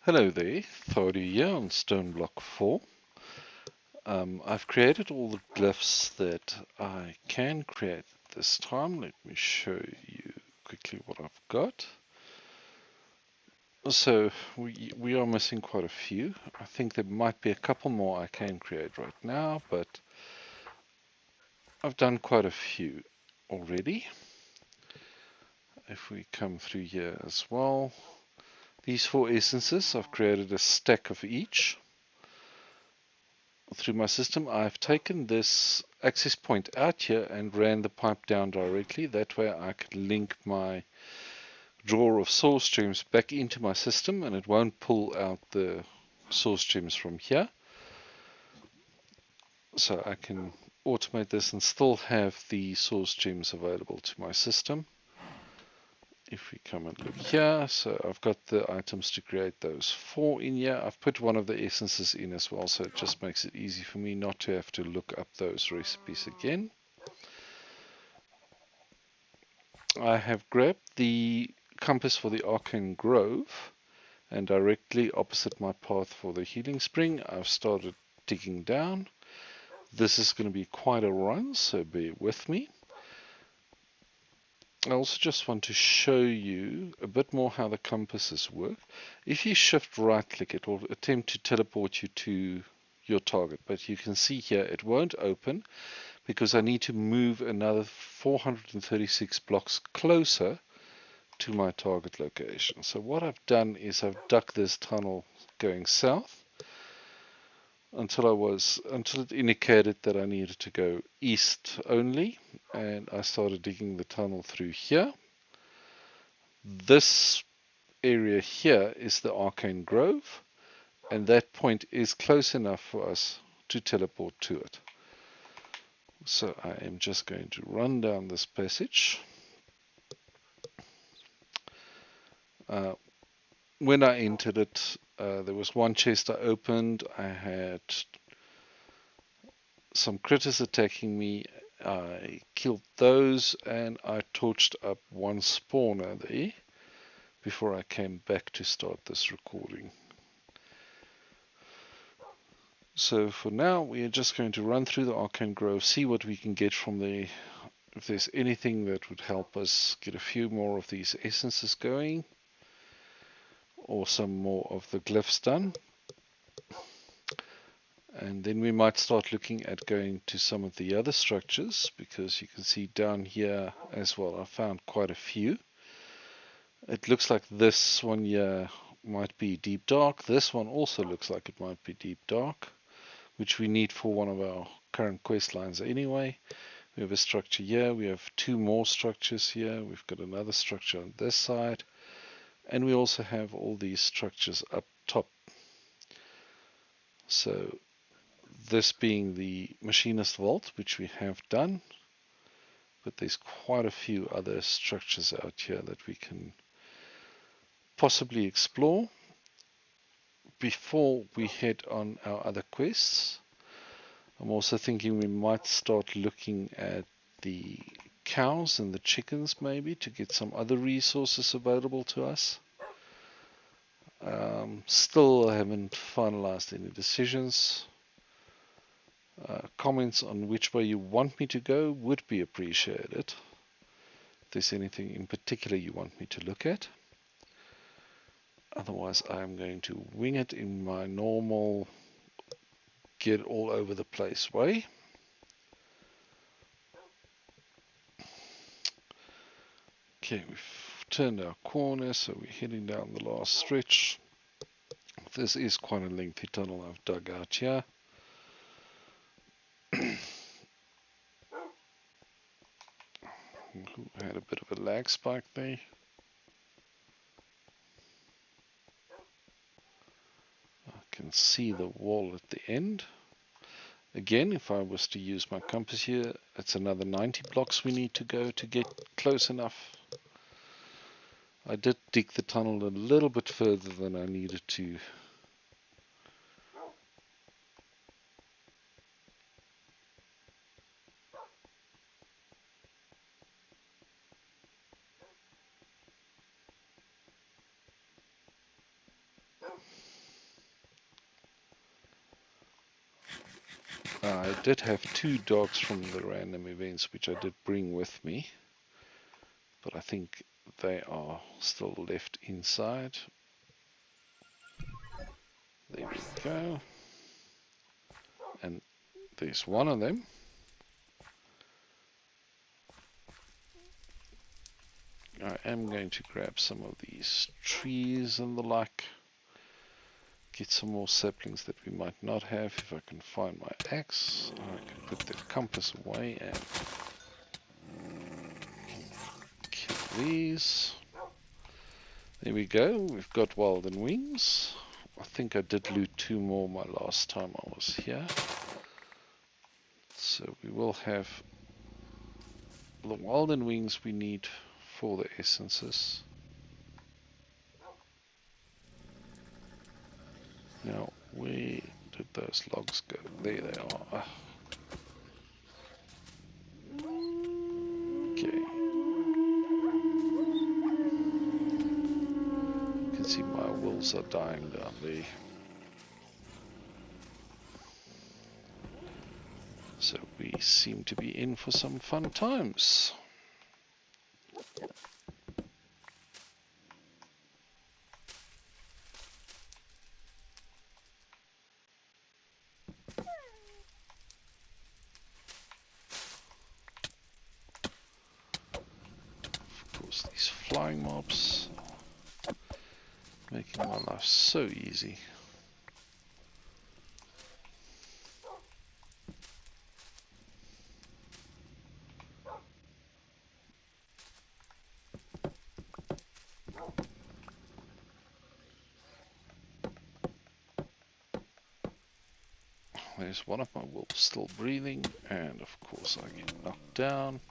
Hello there, Thordy here on Stoneblock 4. I've created all the glyphs that I can create this time. Let me show you quickly what I've got. So we are missing quite a few. I think there might be a couple more I can create right now, but I've done quite a few already. If we come through here as well, these 4 essences, I've created a stack of each. Through my system, I've taken this access point out here and ran the pipe down directly. That way I can link my drawer of source streams back into my system and it won't pull out the source streams from here. So I can automate this and still have the source streams available to my system. If we come and look here, so I've got the items to create those 4 in here. I've put one of the essences in as well, so it just makes it easy for me not to have to look up those recipes again. I have grabbed the compass for the Arcane Grove, and directly opposite my path for the healing spring, I've started digging down. This is going to be quite a run, so bear with me. I also just want to show you a bit more how the compasses work. If you shift right click, it will attempt to teleport you to your target, but you can see here it won't open because I need to move another 436 blocks closer to my target location. So what I've done is I've dug this tunnel going south until it indicated that I needed to go east only, and I started digging the tunnel through here. This area here is the Arcane Grove, and that point is close enough for us to teleport to it. So I am just going to run down this passage. When I entered it, there was one chest I opened. I had some critters attacking me. I killed those and I torched up one spawner there before I came back to start this recording. So for now, we are just going to run through the Arcane Grove, see what we can get from there. If there's anything that would help us get a few more of these essences going, or some more of the glyphs done. And then we might start looking at going to some of the other structures, because you can see down here as well, I found quite a few. It looks like this one here might be deep dark. This one also looks like it might be deep dark, which we need for one of our current quest lines anyway. We have a structure here, we have 2 more structures here, we've got another structure on this side, and we also have all these structures up top. So this being the Machinist Vault, which we have done, but there's quite a few other structures out here that we can possibly explore before we head on our other quests. I'm also thinking we might start looking at the cows and the chickens maybe to get some other resources available to us. Still, I haven't finalized any decisions. Comments on which way you want me to go would be appreciated. If there's anything in particular you want me to look at. Otherwise, I'm going to wing it in my normal get all over the place way. Okay, we've turned our corner, so we're heading down the last stretch. This is quite a lengthy tunnel I've dug out here. Had a bit of a lag spike there. I can see the wall at the end. Again, if I was to use my compass here, it's another 90 blocks we need to go to get close enough. I did dig the tunnel a little bit further than I needed to. I did have 2 dogs from the random events which I did bring with me, but I think they are still left inside. There we go. And there's one of them. I am going to grab some of these trees and the like. Get some more saplings that we might not have. If I can find my axe, I can put the compass away and kill these. There we go. We've got Wilden Wings. I think I did loot 2 more my last time I was here. So we will have the Wilden Wings we need for the essences. Now, where did those logs go? There they are. Okay. You can see my wolves are dying down there. So we seem to be in for some fun times. Of course, these flying mobs making my life so easy. There's one of my wolves still breathing, and of course I get knocked down.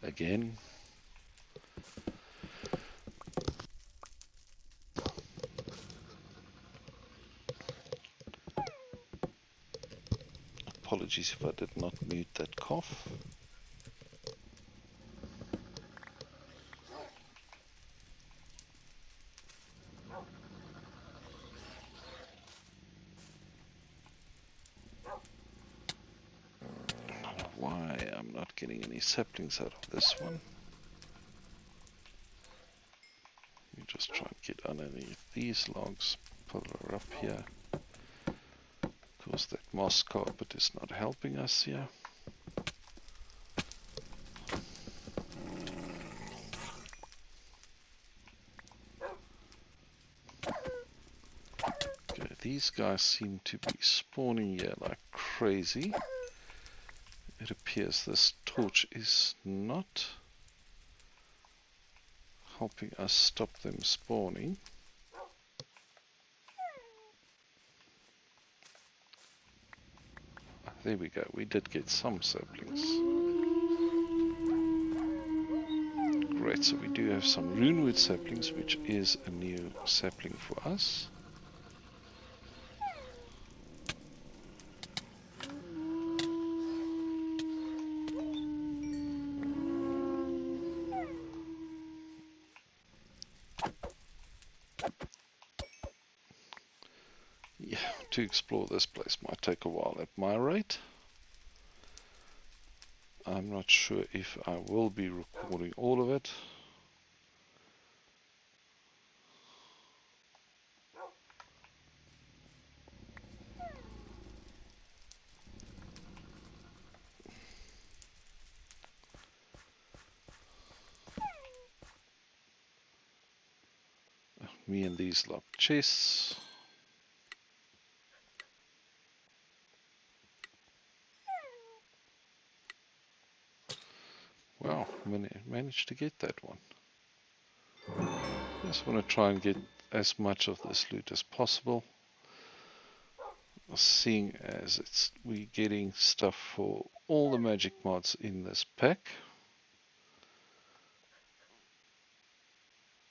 Again. Apologies if I did not mute that cough. I don't know why I'm not getting any saplings out of this one. You just try and get underneath these logs, pull her up here. Of course that moss carpet is not helping us here. Okay, these guys seem to be spawning here like crazy. It appears this torch is not helping us stop them spawning. There we go, we did get some saplings. Great, so we do have some runewood saplings, which is a new sapling for us. Yeah, to explore this place might take a while at my rate. I'm not sure if I will be recording all of it. Me and these locked chests. Wow, managed to get that one. Just want to try and get as much of this loot as possible. Seeing as we're getting stuff for all the magic mods in this pack.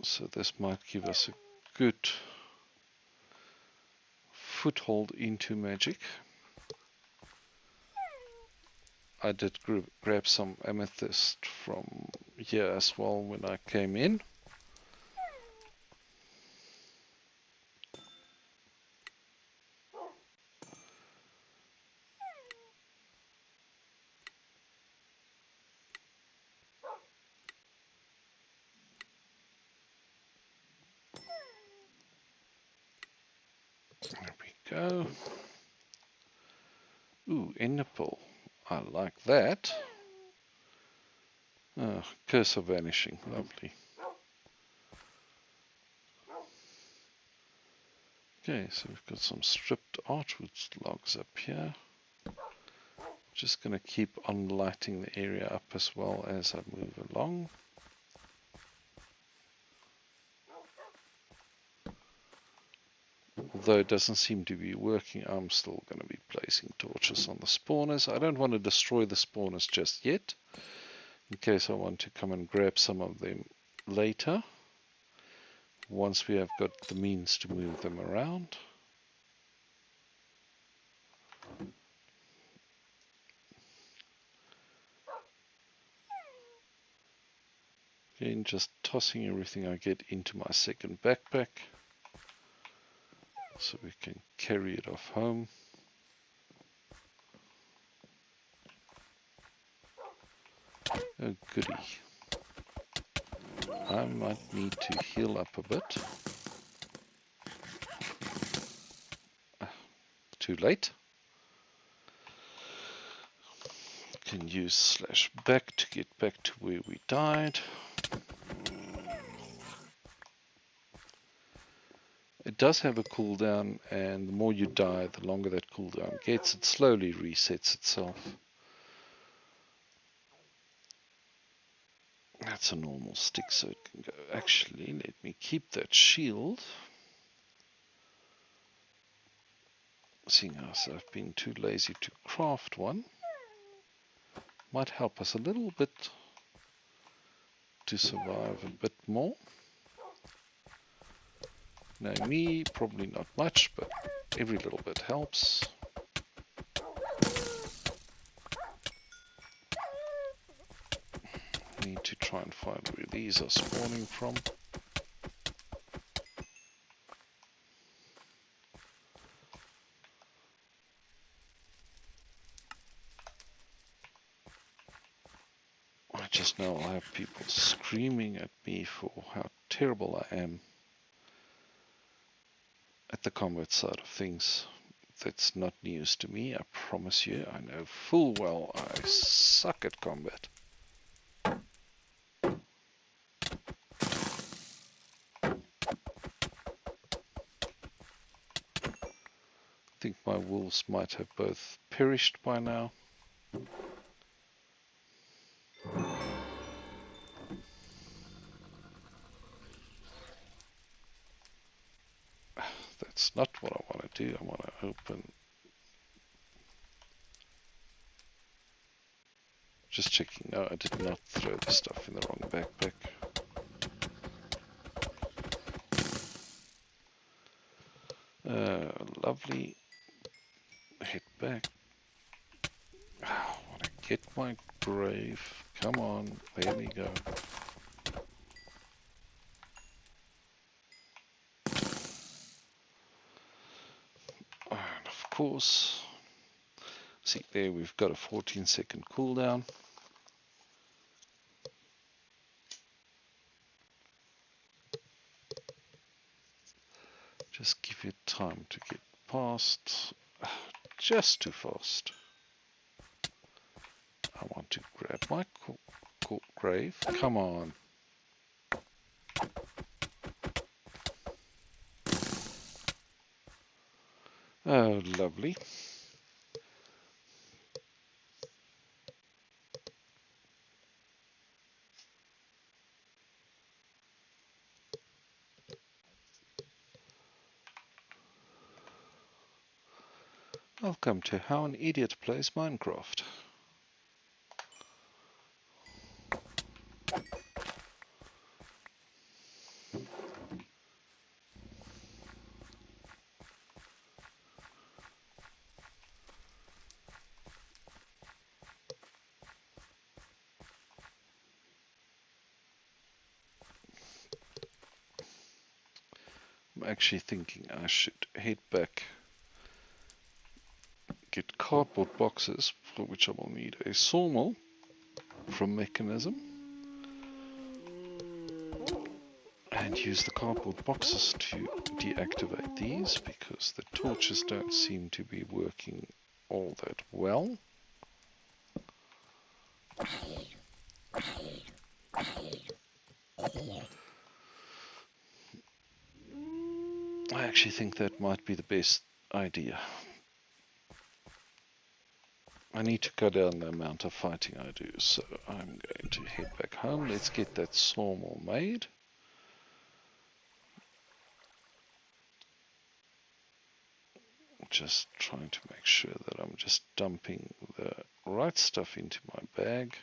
So this might give us a good foothold into magic. I did grab some amethyst from here as well when I came in. go. Ooh, Enderpearl. I like that. Oh, Curse of Vanishing. Lovely. Okay, so we've got some stripped archwood logs up here. Just going to keep on lighting the area up as well as I move along. Although it doesn't seem to be working, I'm still going to be placing torches on the spawners. I don't want to destroy the spawners just yet, in case I want to come and grab some of them later, once we have got the means to move them around. Again, just tossing everything I get into my second backpack, so we can carry it off home. Oh goody. I might need to heal up a bit. Too late. Can use /back to get back to where we died. It does have a cooldown, and the more you die, the longer that cooldown gets. It slowly resets itself. That's a normal stick, so it can go. Actually, let me keep that shield. Seeing as I've been too lazy to craft one, might help us a little bit to survive a bit more. Now me, probably not much, but every little bit helps. Need to try and find where these are spawning from. I just know I have people screaming at me for how terrible I am at the combat side of things. That's not news to me, I promise you. I know full well I suck at combat. I think my wolves might have both perished by now. That's not what I want to do. I want to open. Just checking. No, I did not throw the stuff in the wrong backpack. Lovely. Head back. I want to get my grave. Come on. There we go. And of course, see there, we've got a 14-second cooldown. Just give it time to get past. Just too fast. I want to grab my grave. Come on. Oh, lovely. Welcome to How an Idiot Plays Minecraft. I'm actually thinking I should head back, get cardboard boxes, for which I will need a sawmill from Mekanism, and use the cardboard boxes to deactivate these because the torches don't seem to be working all that well. I actually think that might be the best idea. I need to cut down the amount of fighting I do, so I'm going to head back home. Let's get that sawmill made. Just trying to make sure that I'm just dumping the right stuff into my bag.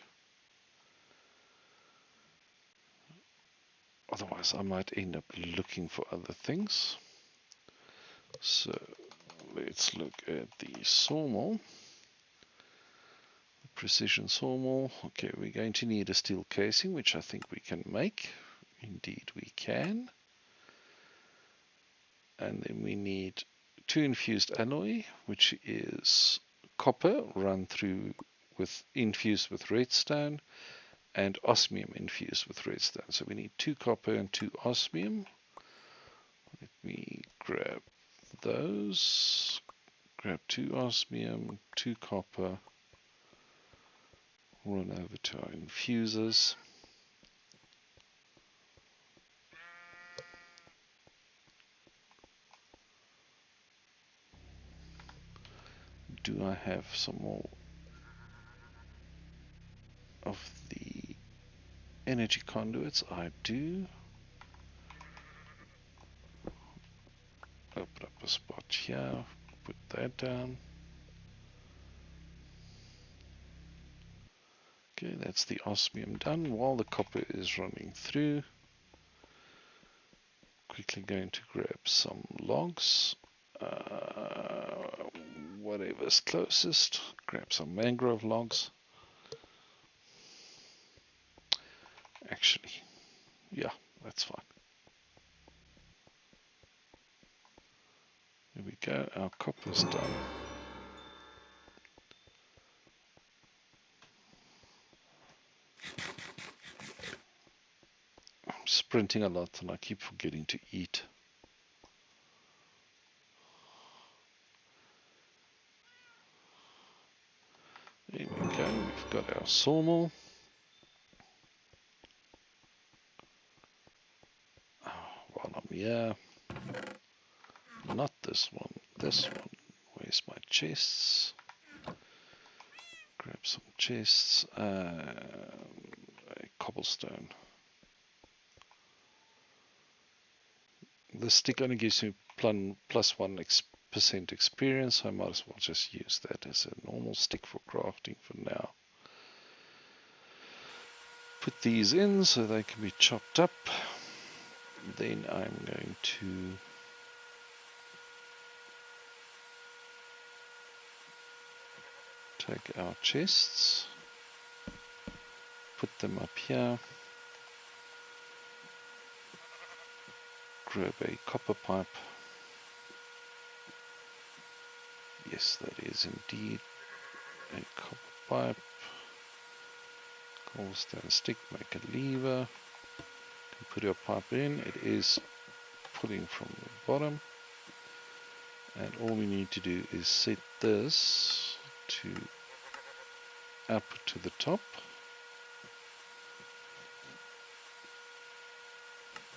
Otherwise I might end up looking for other things. So let's look at the sawmill. The precision sawmill. Okay, we're going to need a steel casing, which I think we can make. Indeed we can. And then we need 2 infused alloy, which is copper run through with infused with redstone, and osmium infused with redstone. So we need 2 copper and 2 osmium. Let me grab those. Grab 2 osmium, 2 copper. Run over to our infusers. Do I have some more of the energy conduits? I do. Open up a spot here, put that down. Okay, that's the osmium done. While the copper is running through, quickly going to grab some logs. Whatever's closest. Grab some mangrove logs. Actually, yeah, that's fine. There we go, our copper's done. I'm sprinting a lot and I keep forgetting to eat. There we go, we've got our sawmill. While I'm here, not this one, this one. Where's my chests? Grab some chests, a cobblestone. The stick only gives me plus 1% experience, so I might as well just use that as a normal stick for crafting for now. Put these in so they can be chopped up. Then I'm going to take our chests, put them up here, grab a copper pipe. Yes, that is indeed a copper pipe. Cobblestone stick, make a lever. Can put your pipe in. It is pulling from the bottom. And all we need to do is set this to up to the top.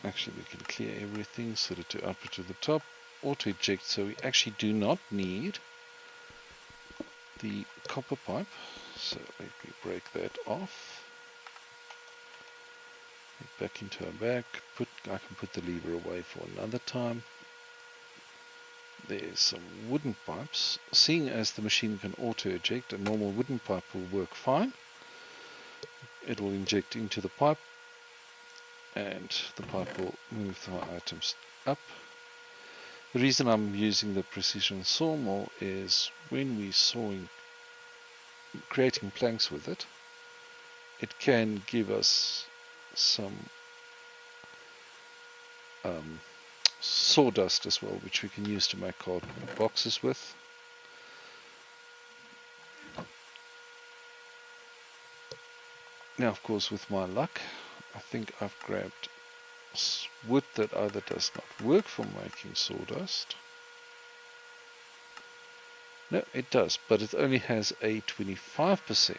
Actually, we can clear everything, set it to up to the top, auto eject, so we actually do not need the copper pipe. So let me break that off. Get back into our bag. I can put the lever away for another time. There's some wooden pipes. Seeing as the machine can auto eject, a normal wooden pipe will work fine. It will inject into the pipe and the pipe will move the items up. The reason I'm using the precision sawmill is when we're sawing, creating planks with it, it can give us some sawdust as well, which we can use to make cardboard boxes with. Now, of course, with my luck, I think I've grabbed wood that either does not work for making sawdust. No, it does, but it only has a 25%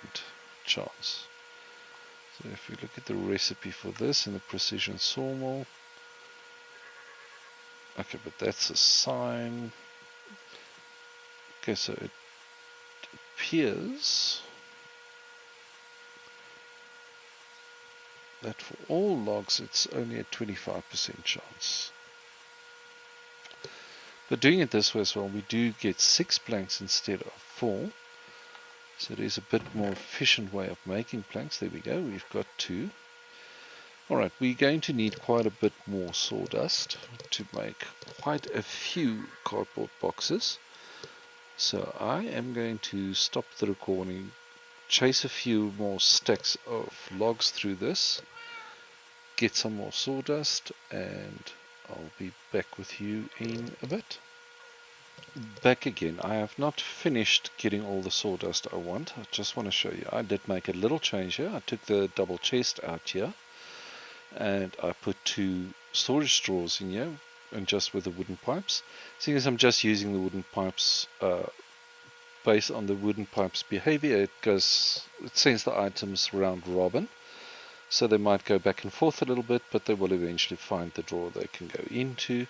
chance. So if we look at the recipe for this in the precision sawmill, okay, but that's a sign. Okay, so it appears that for all logs it's only a 25% chance. But doing it this way as well, we do get 6 planks instead of 4. So it is a bit more efficient way of making planks. There we go, we've got 2. Alright, we're going to need quite a bit more sawdust to make quite a few cardboard boxes. So I am going to stop the recording, chase a few more stacks of logs through this, get some more sawdust, and I'll be back with you in a bit. Back again. I have not finished getting all the sawdust I want. I just want to show you. I did make a little change here. I took the double chest out here and I put 2 storage drawers in here, and just with the wooden pipes. Seeing as I'm just using the wooden pipes, based on the wooden pipes behavior, it sends the items round robin. So they might go back and forth a little bit, but they will eventually find the drawer they can go into.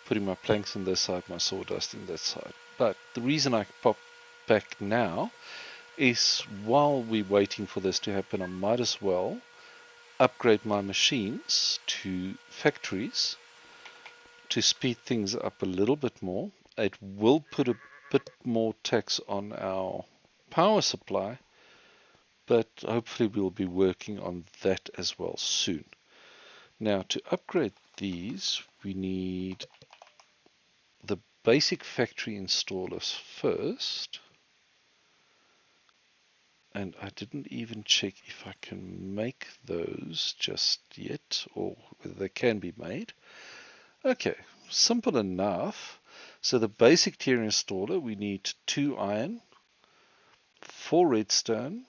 Putting my planks on this side, my sawdust in that side. But the reason I pop back now is while we're waiting for this to happen, I might as well upgrade my machines to factories to speed things up a little bit more. It will put a bit more tax on our power supply, but hopefully we'll be working on that as well soon. Now, to upgrade these, we need the basic factory installers first, and I didn't even check if I can make those just yet, or whether they can be made. Okay, simple enough. So the basic tier installer, we need 2 iron, 4 redstone,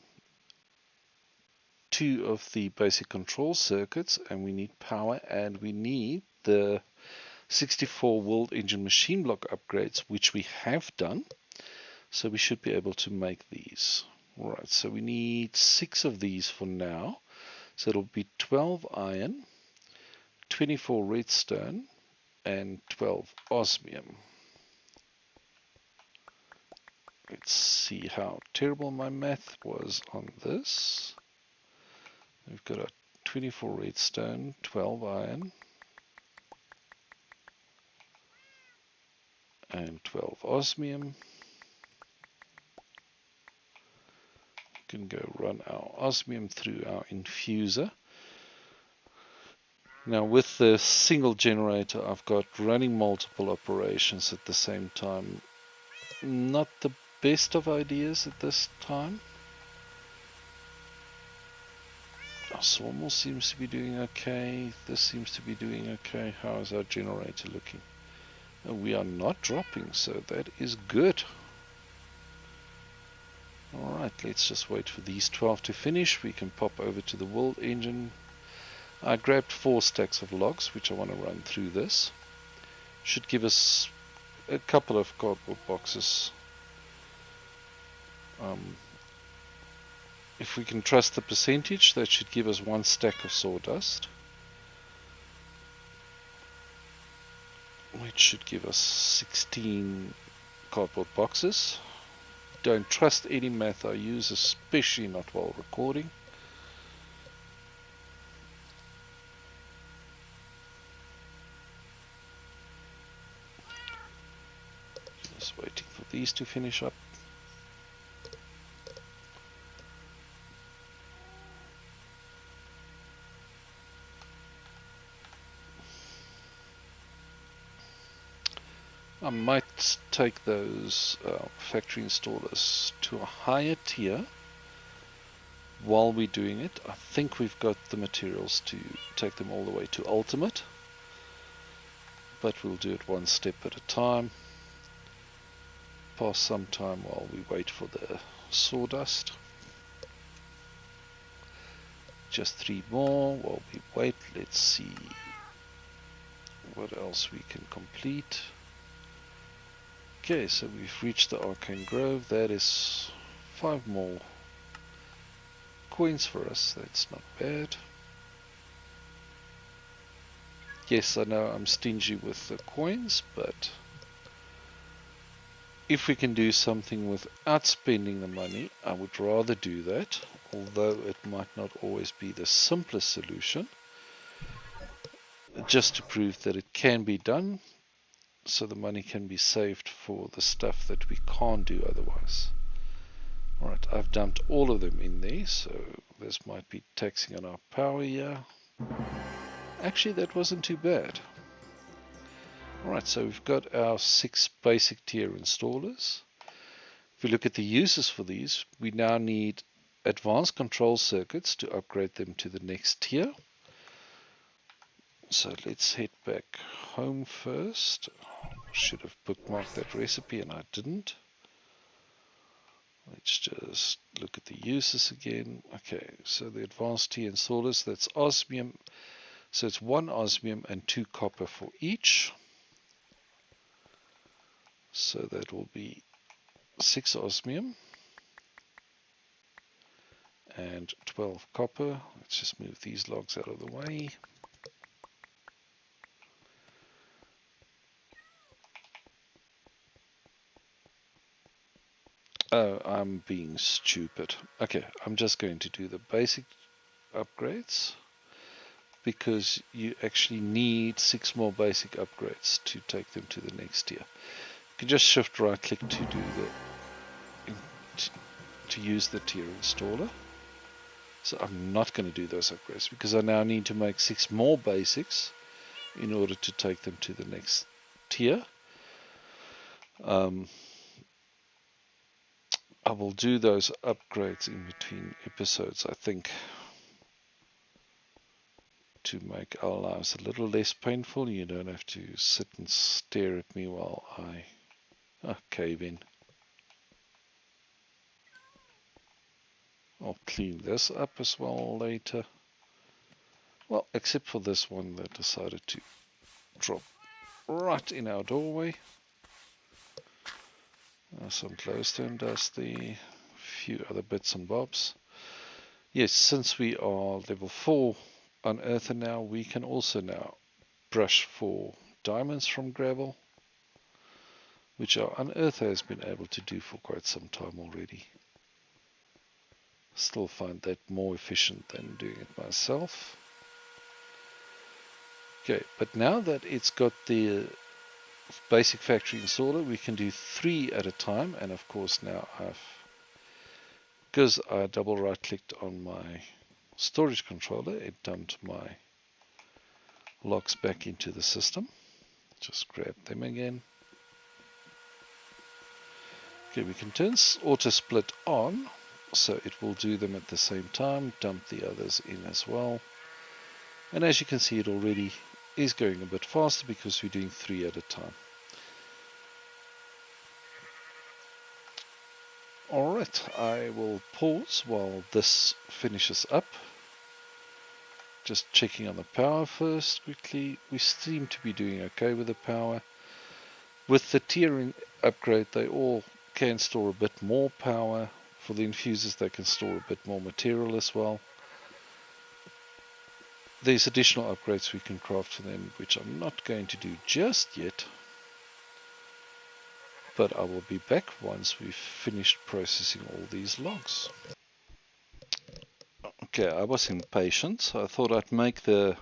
2 of the basic control circuits, and we need power, and we need the 64 world engine machine block upgrades, which we have done. So we should be able to make these. Alright, so we need 6 of these for now. So it'll be 12 iron, 24 redstone, and 12 osmium. Let's see how terrible my math was on this. We've got a 24 redstone, 12 iron, and 12 osmium. We can go run our osmium through our infuser. Now with the single generator, I've got running multiple operations at the same time. Not the best of ideas at this time. Our sawmill seems to be doing okay. This seems to be doing okay. How is our generator looking? We are not dropping, so that is good. Alright, let's just wait for these 12 to finish. We can pop over to the world engine. I grabbed 4 stacks of logs, which I want to run through this. Should give us a couple of cardboard boxes. If we can trust the percentage, that should give us 1 stack of sawdust, which should give us 16 cardboard boxes. Don't trust any math I use, especially not while recording. Just waiting for these to finish up. I might take those factory installers to a higher tier while we're doing it. I think we've got the materials to take them all the way to ultimate, but we'll do it 1 step at a time. Pass some time while we wait for the sawdust. Just 3 more while we wait. Let's see. what else we can complete. Okay, so we've reached the Arcane Grove. That is 5 more coins for us. That's not bad. Yes, I know I'm stingy with the coins, but if we can do something without spending the money, I would rather do that, although it might not always be the simplest solution, just to prove that it can be done, so the money can be saved for the stuff that we can't do otherwise. Alright, I've dumped all of them in there, so this might be taxing on our power here. Actually, that wasn't too bad. Alright, so we've got our 6 basic tier installers. If we look at the uses for these, we now need advanced control circuits to upgrade them to the next tier. So let's head back home first. Should have bookmarked that recipe and I didn't. Let's just look at the uses again. Okay, so the advanced tier installers, that's osmium. So it's 1 osmium and 2 copper for each. So that will be 6 osmium and 12 copper. Let's just move these logs out of the way. Oh, I'm being stupid. Okay, I'm just going to do the basic upgrades because you actually need 6 more basic upgrades to take them to the next tier. You can just shift right click to do to use the tier installer. So I'm not going to do those upgrades because I now need to make 6 more basics in order to take them to the next tier. I will do those upgrades in between episodes, I think, to make our lives a little less painful. You don't have to sit and stare at me while I cave in. I'll clean this up as well later. Well, except for this one that decided to drop right in our doorway. Some glowstone dust there, a few other bits and bobs. Yes, since we are level 4 unearther now, we can also now brush for diamonds from gravel, which our unearther has been able to do for quite some time already. Still find that more efficient than doing it myself. Okay, but now that it's got the basic factory installer, we can do 3 at a time, and of course now because I double right clicked on my storage controller, it dumped my logs back into the system. Just grab them again. Okay, we can turn auto split on, so it will do them at the same time, dump the others in as well. And as you can see, it already is going a bit faster because we're doing 3 at a time. Alright, I will pause while this finishes up. Just checking on the power first quickly. We seem to be doing okay with the power. With the tiering upgrade, they all can store a bit more power. For the infusers, they can store a bit more material as well. There's additional upgrades we can craft for them, which I'm not going to do just yet. But I will be back once we've finished processing all these logs. Okay, I was impatient, so I thought I'd make the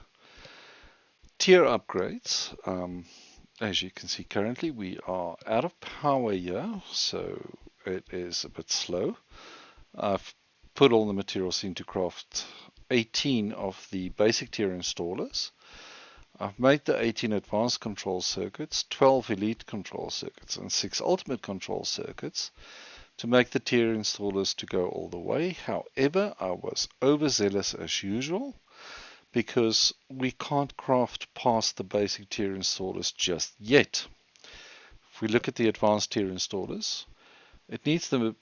tier upgrades. As you can see, currently we are out of power here, so it is a bit slow. I've put all the materials in to craft 18 of the basic tier installers. I've made the 18 advanced control circuits, 12 elite control circuits, and 6 ultimate control circuits to make the tier installers to go all the way. However, I was overzealous as usual because we can't craft past the basic tier installers just yet. If we look at the advanced tier installers, it needs the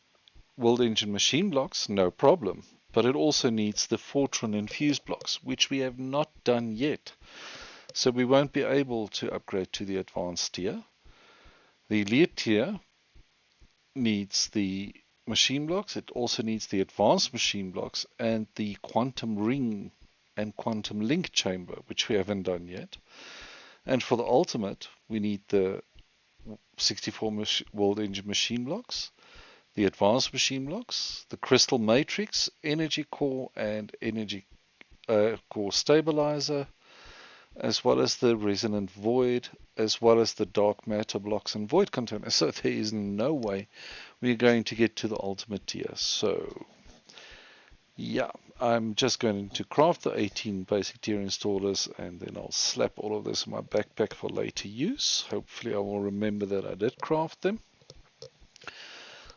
world engine machine blocks, no problem, but it also needs the Fortran infused blocks, which we have not done yet. So we won't be able to upgrade to the advanced tier. The elite tier needs the machine blocks. It also needs the advanced machine blocks and the quantum ring and quantum link chamber, which we haven't done yet. And for the ultimate, we need the 64 world engine machine blocks, the advanced machine blocks, the crystal matrix, energy core, and energy core stabilizer, as well as the resonant void, as well as the dark matter blocks and void containers. So there is no way we're going to get to the ultimate tier. So yeah, I'm just going to craft the 18 basic tier installers, and then I'll slap all of this in my backpack for later use. Hopefully I will remember that I did craft them.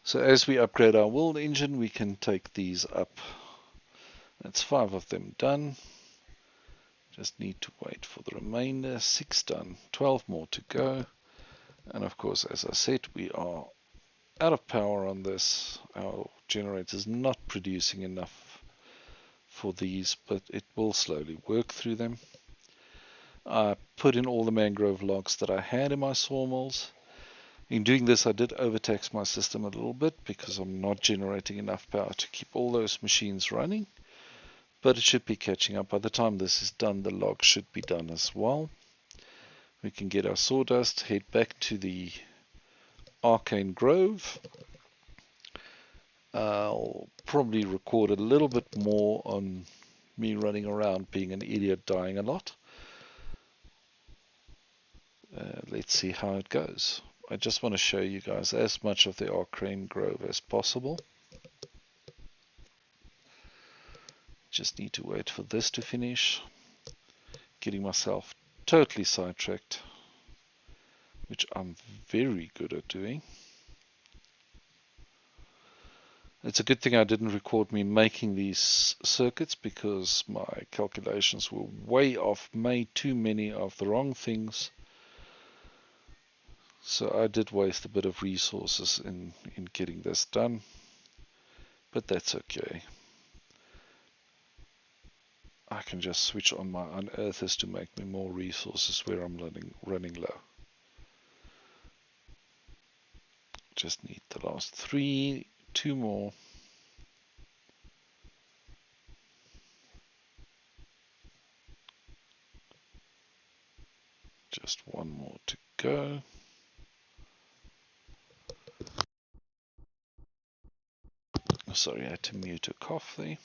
So as we upgrade our world engine, we can take these up. That's 5 of them done. Just need to wait for the remainder. 6 done, 12 more to go. And of course, as I said, we are out of power on this. Our generator's not producing enough for these, but it will slowly work through them. I put in all the mangrove logs that I had in my sawmills. In doing this, I did overtax my system a little bit because I'm not generating enough power to keep all those machines running. But it should be catching up. By the time this is done, the logs should be done as well. We can get our sawdust, head back to the Arcane Grove. I'll probably record a little bit more on me running around being an idiot, dying a lot. Let's see how it goes. I just want to show you guys as much of the Arcane Grove as possible. Just need to wait for this to finish. Getting myself totally sidetracked, which I'm very good at doing. It's a good thing I didn't record me making these circuits, because my calculations were way off, made too many of the wrong things. So I did waste a bit of resources in getting this done, but that's okay. I can just switch on my unearthers to make me more resources where I'm running low. Just need the last 3, 2 more. Just 1 more to go. Sorry, I had to mute a cough there.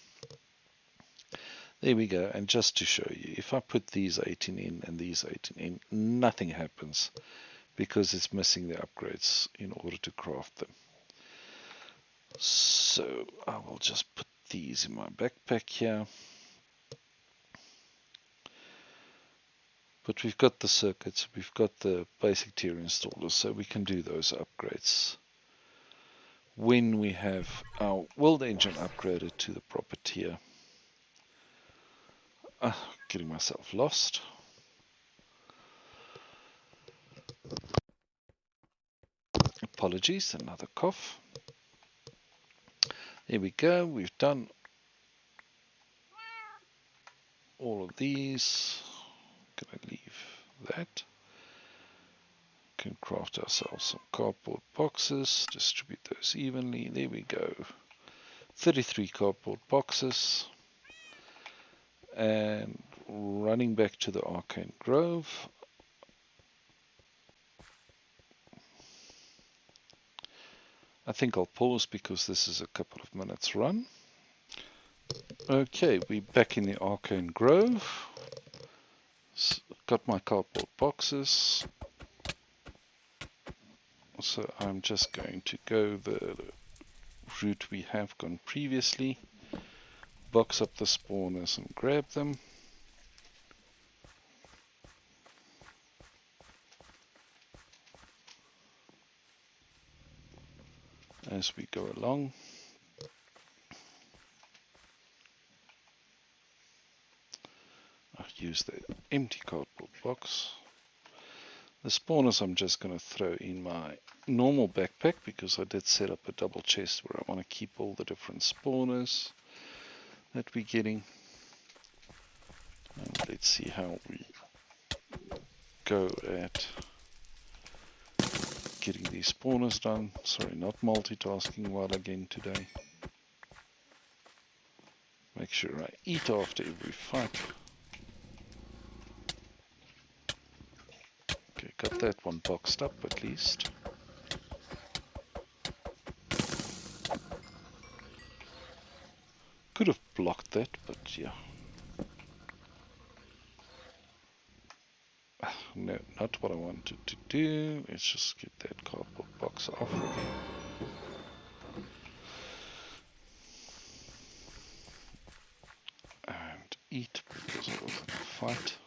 There we go. And just to show you, if I put these 18 in and these 18 in, nothing happens because it's missing the upgrades in order to craft them. So I will just put these in my backpack here. But we've got the circuits, we've got the basic tier installers, so we can do those upgrades when we have our world engine upgraded to the proper tier. Getting myself lost. Apologies, another cough. There we go, we've done all of these. Gonna leave that. Can craft ourselves some cardboard boxes, distribute those evenly. There we go. 33 cardboard boxes. And running back to the Arcane Grove. I think I'll pause because this is a couple of minutes run. Okay, we're back in the Arcane Grove. Got my cardboard boxes. So I'm just going to go the route we have gone previously. Box up the spawners and grab them. As we go along. I'll use the empty cardboard box. The spawners I'm just going to throw in my normal backpack because I did set up a double chest where I want to keep all the different spawners that we're getting. And let's see how we go at getting these spawners done. Sorry, not multitasking while again today. Make sure I eat after every fight. Okay, got that one boxed up at least. Could have blocked that, but yeah. No, not what I wanted to do. Let's just get that cardboard box off again. And eat because I was in a fight.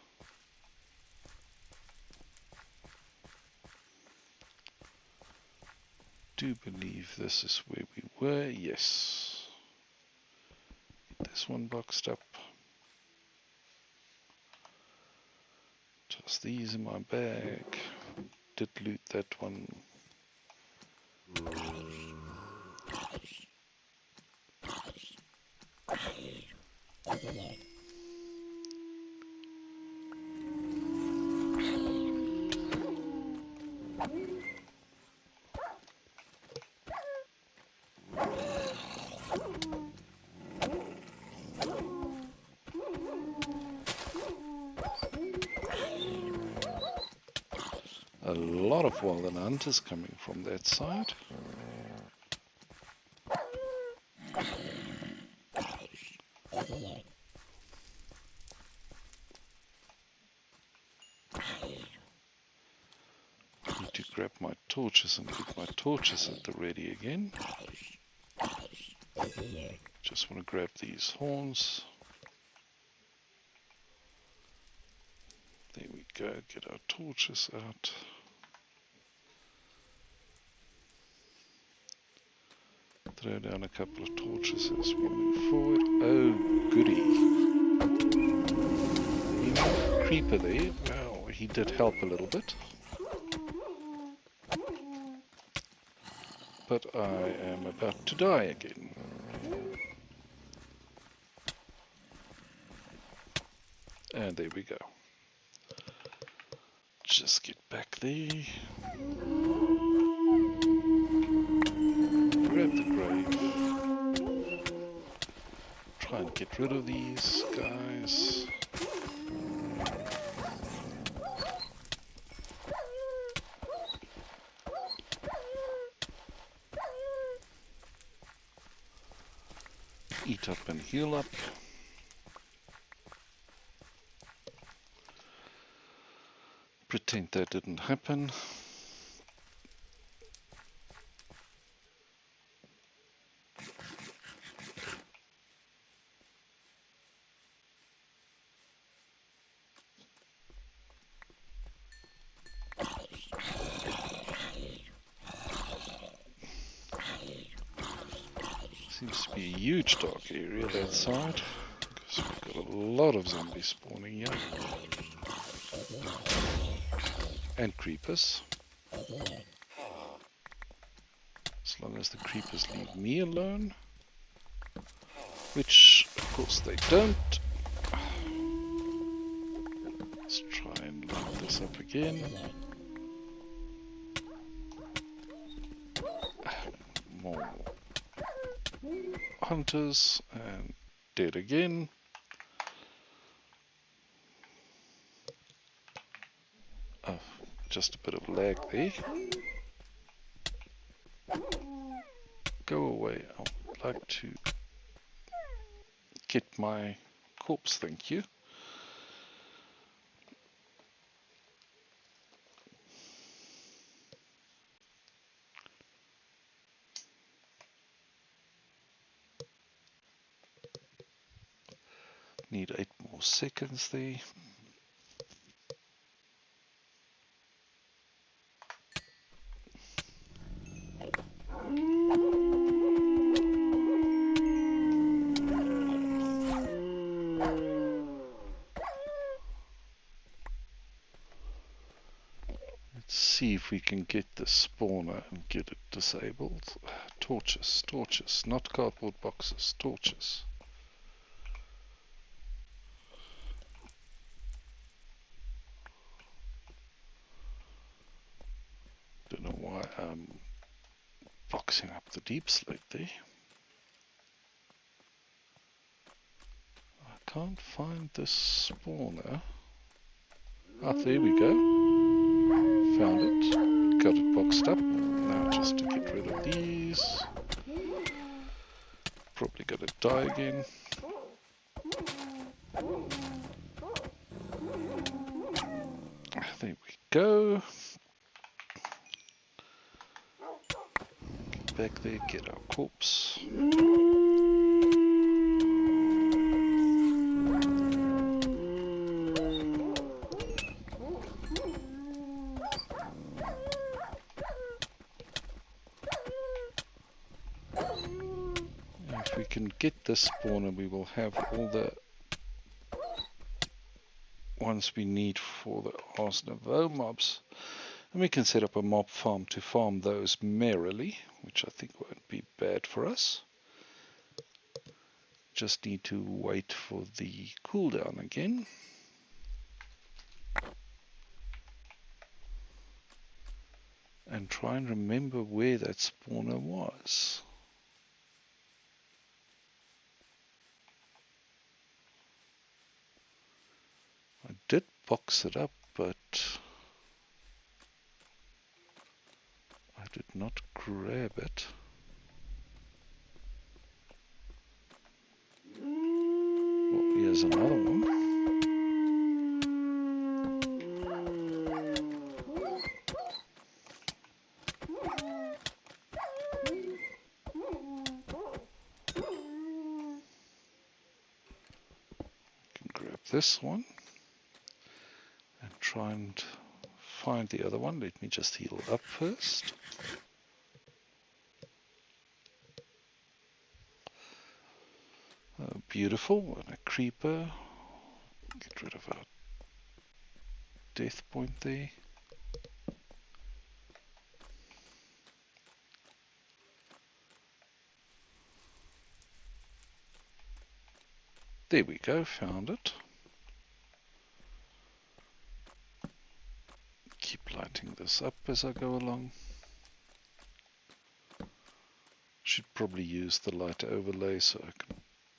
Do believe this is where we were. Yes. Get this one boxed up. Just these in my bag. Did loot that one. A lot of wild hunters coming from that side. Need to grab my torches and get my torches at the ready again. Just want to grab these horns. There we go, get our torches out. Throw down a couple of torches as we move forward. Oh, goody. You know, creeper there, well, he did help a little bit. But I am about to die again. And there we go. Just get back there. Grab the grave. Try and get rid of these guys. Eat up and heal up. Pretend that didn't happen. Seems to be a huge dark area that side, because we've got a lot of zombies spawning here. And creepers. As long as the creepers leave me alone. Which, of course, they don't. Let's try and load this up again. More hunters, and dead again. Oh, just a bit of lag there. Go away, I would like to get my corpse, thank you. Need 8 more seconds there. Let's see if we can get the spawner and get it disabled. Torches, torches, not cardboard boxes, torches. boxing up the deep slate there. I can't find this spawner. Ah, there we go. Found it. Got it boxed up. Now just to get rid of these. Probably gotta die again. There we go. Get back there, get our corpse. If we can get this spawner, we will have all the ones we need for the Ars Nouveau mobs. And we can set up a mob farm to farm those merrily, which I think won't be bad for us. Just need to wait for the cooldown again. And try and remember where that spawner was. I did box it up, but I did not grab it. Well, here's another one. Can grab this one and try and find the other one. Let me just heal up first. Oh, beautiful. And a creeper. Get rid of our death point there. There we go, found it. Keep lighting this up as I go along. Should probably use the light overlay so I can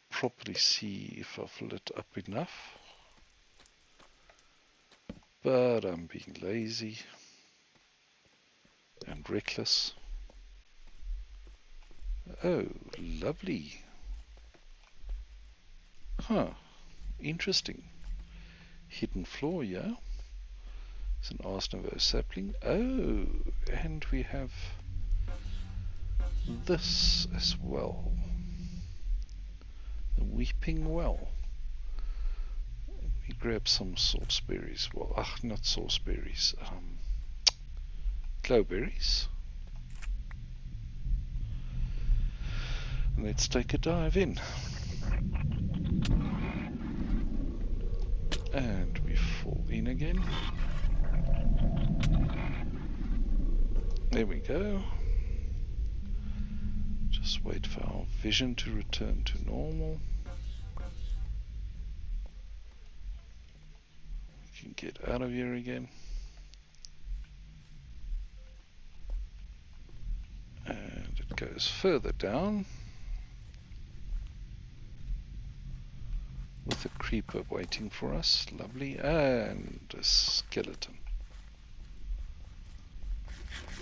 properly see if I've lit up enough. But I'm being lazy and reckless. Oh, lovely. Huh, interesting. Hidden floor, yeah. It's an Ars Nouveau sapling. Oh, and we have this as well. The Weeping Well. Let me grab some sauceberries. Well, not sauceberries. Glowberries. Let's take a dive in. And we fall in again. There we go. Just wait for our vision to return to normal. We can get out of here again. And it goes further down. With a creeper waiting for us. Lovely. And a skeleton.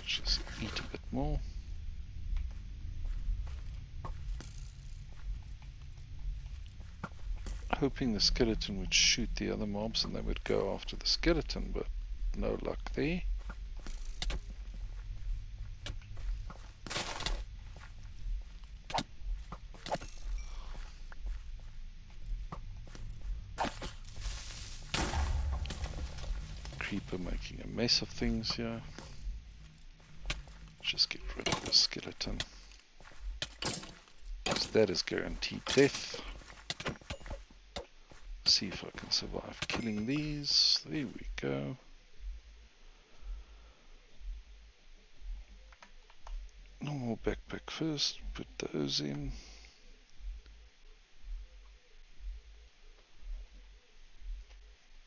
Just eat a bit more. Hoping the skeleton would shoot the other mobs and they would go after the skeleton, but no luck there. Creeper making a mess of things here. Just get rid of the skeleton, because that is guaranteed death. See if I can survive killing these. There we go. Normal backpack first, put those in.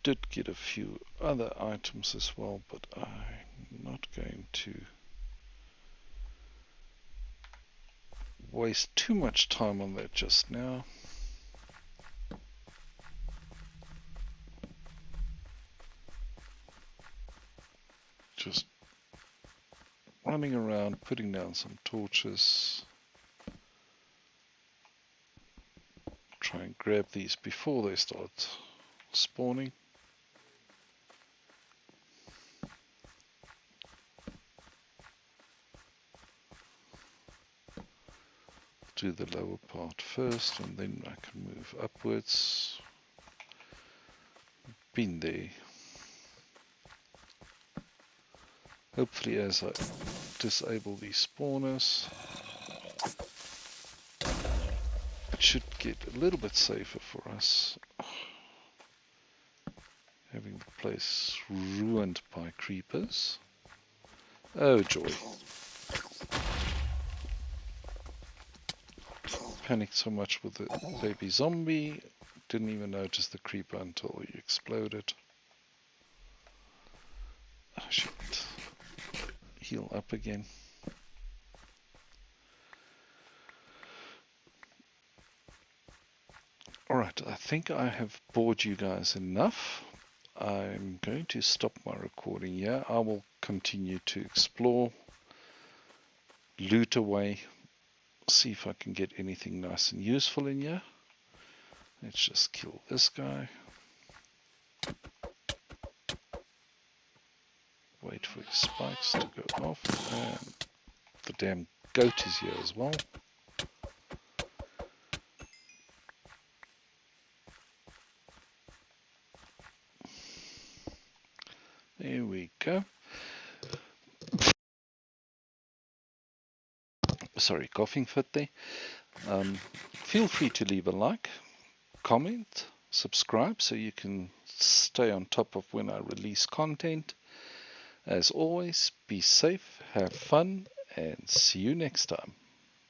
Did get a few other items as well, but I'm not going to waste too much time on that just now. Just running around, putting down some torches. Try and grab these before they start spawning. Do the lower part first and then I can move upwards. Been there. Hopefully as I disable these spawners, it should get a little bit safer for us. Having the place ruined by creepers. Oh joy. Panicked so much with the baby zombie, didn't even notice the creeper until he exploded. I should heal up again. Alright, I think I have bored you guys enough. I'm going to stop my recording here. I will continue to explore, loot away, see if I can get anything nice and useful in here. Let's just kill this guy. Wait for his spikes to go off. And the damn goat is here as well. There we go. Sorry, coughing fit there. Feel free to leave a like, comment, subscribe so you can stay on top of when I release content. As always, be safe, have fun, and see you next time.